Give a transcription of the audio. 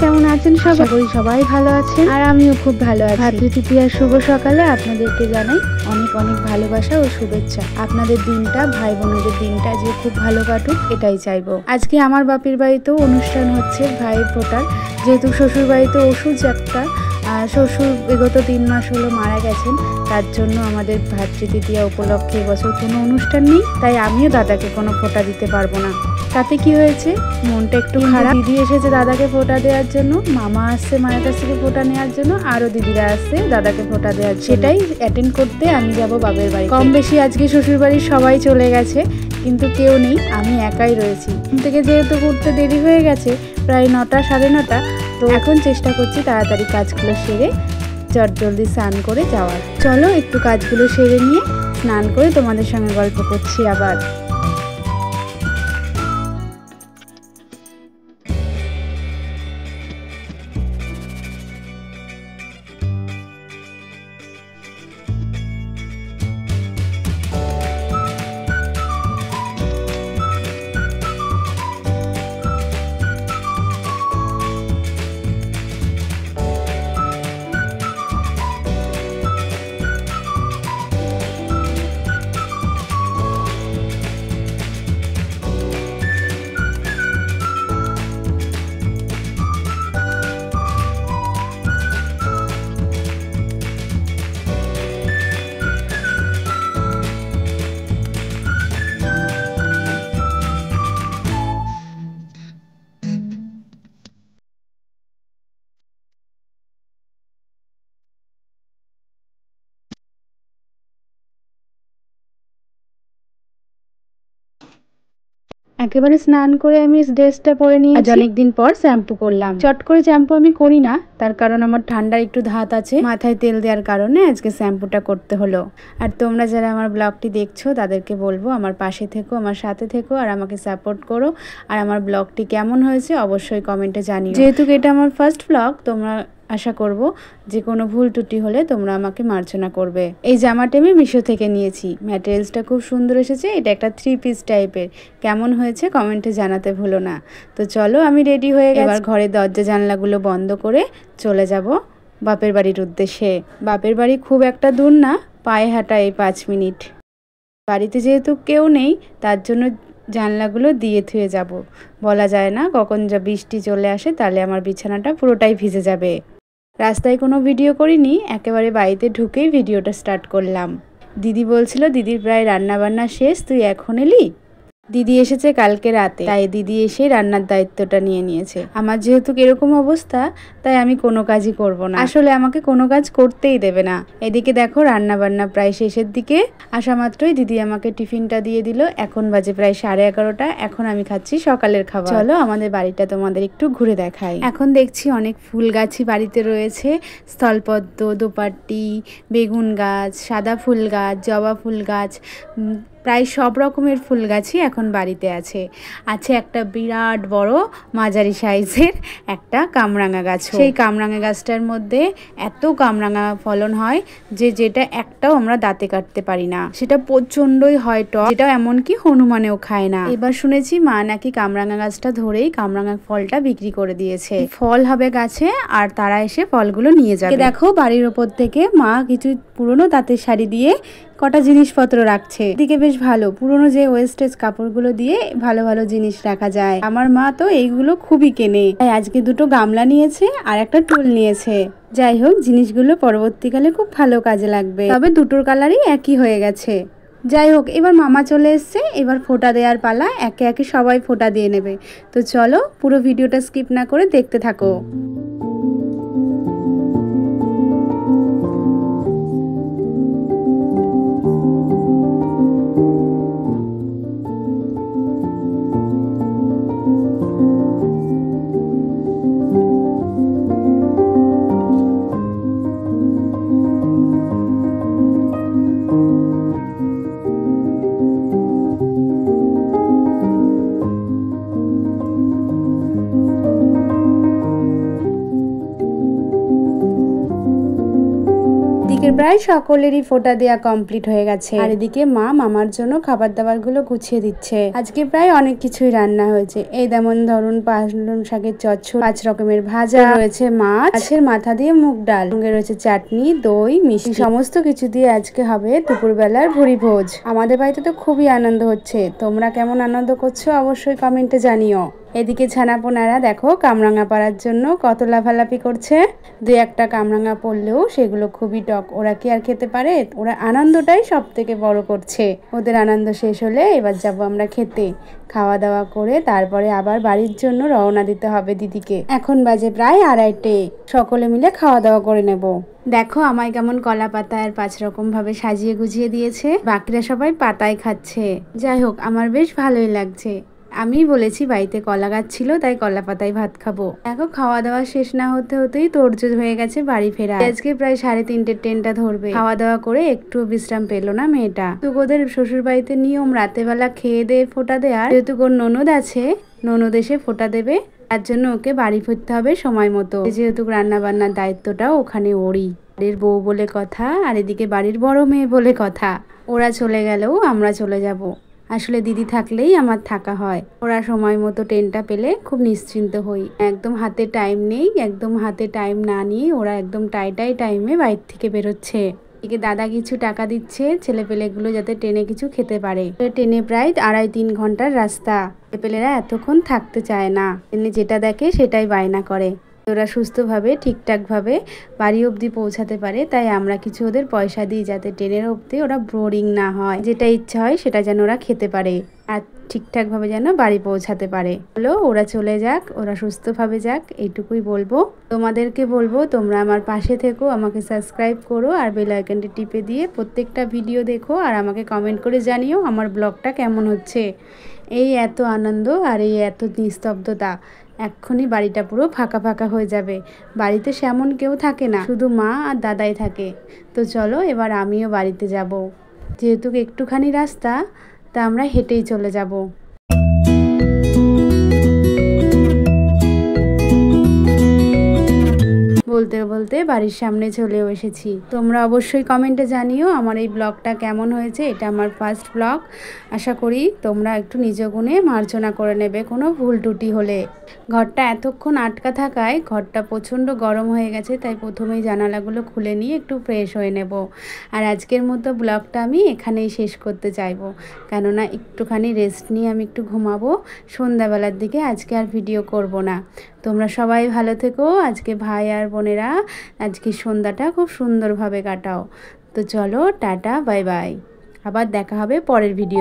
কেমন আছেন সবাই? সবাই ভালো আছেন আর আমিও খুব ভালো আছি। ভাতৃতৃতীয়ার শুভ সকালে আপনাদেরকে জানাই অনেক অনেক ভালোবাসা ও শুভেচ্ছা। আপনাদের দিনটা, ভাই বোনদের দিনটা যে খুব ভালো কাটুক এটাই চাইবো। আজকে আমার বাপের বাড়িতেও অনুষ্ঠান হচ্ছে ভাই ফোটার, যেহেতু শ্বশুর বাড়িতে ওষুধ একটা শ্বশুর বিগত 3 মাস হলো মারা গেছেন, তার জন্য আমাদের ভাতৃতৃতীয়া উপলক্ষে এবছর কোনো অনুষ্ঠান নেই, তাই আমিও দাদাকে কোনো ফোঁটা দিতে পারবো না। তাতে কি হয়েছে, মনটা একটু খারাপ। দিদি এসেছে দাদাকে ফোঁটা দেওয়ার জন্য, মামা আসছে মায়ের কাছ থেকে ফোঁটা নেওয়ার জন্য, আরো দিদিরা আসছে দাদাকে ফোঁটা দেওয়ার, সেটাই অ্যাটেন্ড করতে আমি যাব বাপের বাড়ি। কম বেশি আজকে শ্বশুর বাড়ির সবাই চলে গেছে, কিন্তু কেউ নেই, আমি একাই রয়েছি। থেকে যেহেতু ঘুরতে দেরি হয়ে গেছে, প্রায় 9টা 9:30, তো এখন চেষ্টা করছি তাড়াতাড়ি কাজগুলো সেরে জলদি স্নান করে যাওয়ার। চলো একটু কাজগুলো সেরে নিয়ে স্নান করে তোমাদের সঙ্গে গল্প করছি আবার। একেবারে স্নান করে আমি ড্রেসটা পরে নিয়েছি। অনেকদিন পর শ্যাম্পু করলাম। চট করে শ্যাম্পু আমি করি না, তার কারণ আমার ঠান্ডার একটু ধাত আছে, মাথায় তেল দেওয়ার কারণে আজকে শ্যাম্পুটা করতে হলো। আর তোমরা যারা আমার ব্লগটি দেখছো তাদেরকে বলবো আমার পাশে থেকো, আমার সাথে থেকো, আর আমাকে সাপোর্ট করো। আর আমার ব্লগটি কেমন হয়েছে অবশ্যই কমেন্টে জানিও। যেহেতু এটা আমার ফার্স্ট ব্লগ, তোমরা আশা করব যে কোনো ভুল ত্রুটি হলে তোমরা আমাকে মার্জনা করবে। এই জামাটা আমি মিশো থেকে নিয়েছি, ম্যাটেরিয়ালসটা খুব সুন্দর এসেছে। এটা একটা 3 পিস টাইপের, কেমন হয়েছে কমেন্টে জানাতে ভুলো না। তো চলো আমি রেডি হয়ে গেছি, এবার ঘরে দরজা জানলাগুলো বন্ধ করে চলে যাব বাপের বাড়ির উদ্দেশ্যে। বাপের বাড়ি খুব একটা দূর না, পায়ে হাঁটা এই 5 মিনিট। বাড়িতে যেহেতু কেউ নেই তার জন্য জানলাগুলো দিয়ে থুয়ে যাব, বলা যায় না কখন যা বৃষ্টি চলে আসে, তাহলে আমার বিছানাটা পুরোটাই ভিজে যাবে। রাস্তায় কোনো ভিডিও করিনি, একেবারে বাড়িতে ঢুকেই ভিডিওটা স্টার্ট করলাম। দিদি বলছিল দিদির প্রায় রান্না বান্না শেষ, তুই এখন এলি? দিদি এসেছে কালকে রাতে, তাই দিদি এসে রান্নার দায়িত্বটা নিয়ে নিয়েছে। আমার যেহেতু এরকম অবস্থা, তাই আমি কোনো কাজই করব না। আসলে আমাকে কোনো কাজ করতেই দেবে না। এদিকে দেখো রান্না বান্না প্রায় শেষের দিকে, আসা মাত্রই দিদি আমাকে টিফিনটা দিয়ে দিল। এখন বাজে প্রায় 11:30, এখন আমি খাচ্ছি সকালের খাবার। চলো আমাদের বাড়িটা তোমাদের একটু ঘুরে দেখাই। এখন দেখছি অনেক ফুল গাছই বাড়িতে রয়েছে, স্থলপদ্ম, দোপাটি, বেগুন গাছ, সাদা ফুল গাছ, জবা ফুল গাছ, প্রায় সব রকমের ফুল গাছই এখন বাড়িতে আছে। একটা বিরাট বড় মাঝারি সাইজের একটা কামরাঙা গাছ। সেই কামরাঙা গাছটার মধ্যে এত কামরাঙা ফলন হয় যে যেটা একটাও আমরা দাঁতে কাটতে পারি না, সেটা প্রচন্ডই হয় টক, যেটা এমনকি হনুমানেও খায় না। এবার শুনেছি মা নাকি কামরাঙা গাছটা ধরেই কামরাঙা ফলটা বিক্রি করে দিয়েছে। ফল হবে গাছে আর তারা এসে ফলগুলো নিয়ে যাবে। দেখো বাড়ির ওপর থেকে মা কিছু পুরনো তাঁতের শাড়ি দিয়ে কটা জিনিসপত্র রাখছে। এদিকে বেশ ভালো, পুরনো যে ওয়েস্টেজ কাপড়গুলো দিয়ে ভালো ভালো জিনিস রাখা যায়। আমার মা তো এইগুলো খুবই কেনে, তাই আজকে 2টো গামলা নিয়েছে আর একটা টুল নিয়েছে। যাই হোক, জিনিসগুলো পরবর্তীকালে খুব ভালো কাজে লাগবে। তবে দুটোর কালারই একই হয়ে গেছে। যাই হোক, এবার মামা চলে এসছে, এবার ফোঁটা দেওয়ার পালা। একে একে সবাই ফোঁটা দিয়ে নেবে। তো চলো পুরো ভিডিওটা স্কিপ না করে দেখতে থাকো। প্রায় সকলেরই ফোঁটা দেওয়া কমপ্লিট হয়ে গেছে, আর এদিকে মা মামার জন্য খাবার দাবার গুলো গুছিয়ে দিচ্ছে। আজকে প্রায় অনেক কিছুই রান্না হয়েছে, এই যেমন ধরুন পালং শাকের চচ্চড়ি, 5 রকমের ভাজা, রয়েছে মাছ, মাছের মাথা দিয়ে মুগ ডাল, সঙ্গে রয়েছে চাটনি, দই, মিষ্টি, সমস্ত কিছু দিয়ে আজকে হবে দুপুরবেলার ভুরি ভোজ। আমাদের বাড়িতে তো খুবই আনন্দ হচ্ছে, তোমরা কেমন আনন্দ করছো অবশ্যই কমেন্টে জানিও। এদিকে ছানাপোনারা দেখো কামরাঙা পাড়ার জন্য কত লাফালাফি করছে। 2-1টা কামরাঙা পড়লেও সেগুলো খুবই টক, ওরা কি আর খেতে পারে? ওরা আনন্দটাই সব থেকে বড় করছে। ওদের আনন্দ শেষ হলে এবার যাবো আমরা খেতে। খাওয়া দাওয়া করে তারপরে আবার বাড়ির জন্য রওনা দিতে হবে দিদিকে। এখন বাজে প্রায় 2:30, সকলে মিলে খাওয়া দাওয়া করে নেব। দেখো আমায় কেমন কলা পাতা আর 5 রকম ভাবে সাজিয়ে গুছিয়ে দিয়েছে, বাকিরা সবাই পাতায় খাচ্ছে। যাই হোক আমার বেশ ভালোই লাগছে। আমি বলেছি বাড়িতে কলা গাছ ছিল, তাই কলা পাতায় ভাত খাবো। দেখো খাওয়া দাওয়া শেষ না হতে হতেই তোড়জোড় হয়ে গেছে বাড়ি ফেরা। আজকে প্রায় 3:30 ট্রেনটা ধরবে। খাওয়া দাওয়া করে একটু বিশ্রাম পেলো না মেয়েটা। তো ওদের শ্বশুর বাড়িতে নিয়ম রাতে বেলা খেয়ে দিয়ে ফোঁটা দেওয়ার, যেহেতু ওর ননদ আছে, ননদ এসে ফোঁটা দেবে, তার জন্য ওকে বাড়ি ফিরতে হবে সময় মতো। যেহেতু রান্না বান্নার দায়িত্বটাও ওখানে ওরই, বাড়ির বউ বলে কথা, আর এদিকে বাড়ির বড় মেয়ে বলে কথা। ওরা চলে গেলেও আমরা চলে যাব। আসলে দিদি থাকলেই আমার থাকা হয়। ওরা সময় মতো ট্রেনটা পেলে খুব নিশ্চিন্ত হই। একদম হাতে টাইম নেই, একদম হাতে টাইম না নিয়ে ওরা একদম টাইমে বাইরে থেকে বেরোচ্ছে। এদিকে দাদা কিছু টাকা দিচ্ছে ছেলেপেলেগুলো যাতে ট্রেনে কিছু খেতে পারে। ট্রেনে প্রায় 2.5-3 ঘন্টার রাস্তা। ছেলেপেলেরা এতক্ষণ থাকতে চায় না, ট্রেনে যেটা দেখে সেটাই বায়না করে। ওরা সুস্থভাবে ঠিকঠাকভাবে বাড়ি অবধি পৌঁছাতে পারে, তাই আমরা কিছু ওদের পয়সা দিই যাতে ট্রেনের অবধি ওরা বোরিং না হয়, যেটা ইচ্ছা হয় সেটা যেন ওরা খেতে পারে আর ঠিকঠাকভাবে যেন বাড়ি পৌঁছাতে পারে। হলো ওরা চলে যাক, ওরা সুস্থভাবে যাক, এইটুকুই বলবো। তোমাদেরকে বলবো তোমরা আমার পাশে থেকো, আমাকে সাবস্ক্রাইব করো আর বেল আইকনটি টিপে দিয়ে প্রত্যেকটা ভিডিও দেখো, আর আমাকে কমেন্ট করে জানিও আমার ব্লগটা কেমন হচ্ছে। এই এত আনন্দ আর এই এত নিস্তব্ধতা, এক্ষুনি বাড়িটা পুরো ফাঁকা ফাঁকা হয়ে যাবে। বাড়িতে সেমন কেউ থাকে না, শুধু মা আর দাদাই থাকে। তো চলো এবার আমিও বাড়িতে যাব। যেহেতু একটুখানি রাস্তা, তা আমরা হেঁটেই চলে যাব। বলতে বলতে বাড়ির সামনে চলেও এসেছি। তোমরা অবশ্যই কমেন্টে জানিও আমার এই ব্লগটা কেমন হয়েছে। এটা আমার ফার্স্ট ব্লগ, আশা করি তোমরা একটু নিজ গুণে মার্জনা করে নেবে কোনো ভুল ত্রুটি হলে। ঘরটা এতক্ষণ আটকা থাকায় ঘরটা প্রচণ্ড গরম হয়ে গেছে, তাই প্রথমেই জানালাগুলো খুলে নিয়ে একটু ফ্রেশ হয়ে নেব। আর আজকের মতো ব্লগটা আমি এখানেই শেষ করতে চাইবো, কেননা একটুখানি রেস্ট নিয়ে আমি একটু ঘুমাবো। সন্ধ্যাবেলার দিকে আজকে আর ভিডিও করব না। তোমরা সবাই ভালো থেকো। আজকে ভাই আর বোনেরা আজকে সন্ধ্যাটা খুব সুন্দরভাবে কাটাও। তো চলো টাটা, বাই বাই, আবার দেখা হবে পরের ভিডিও।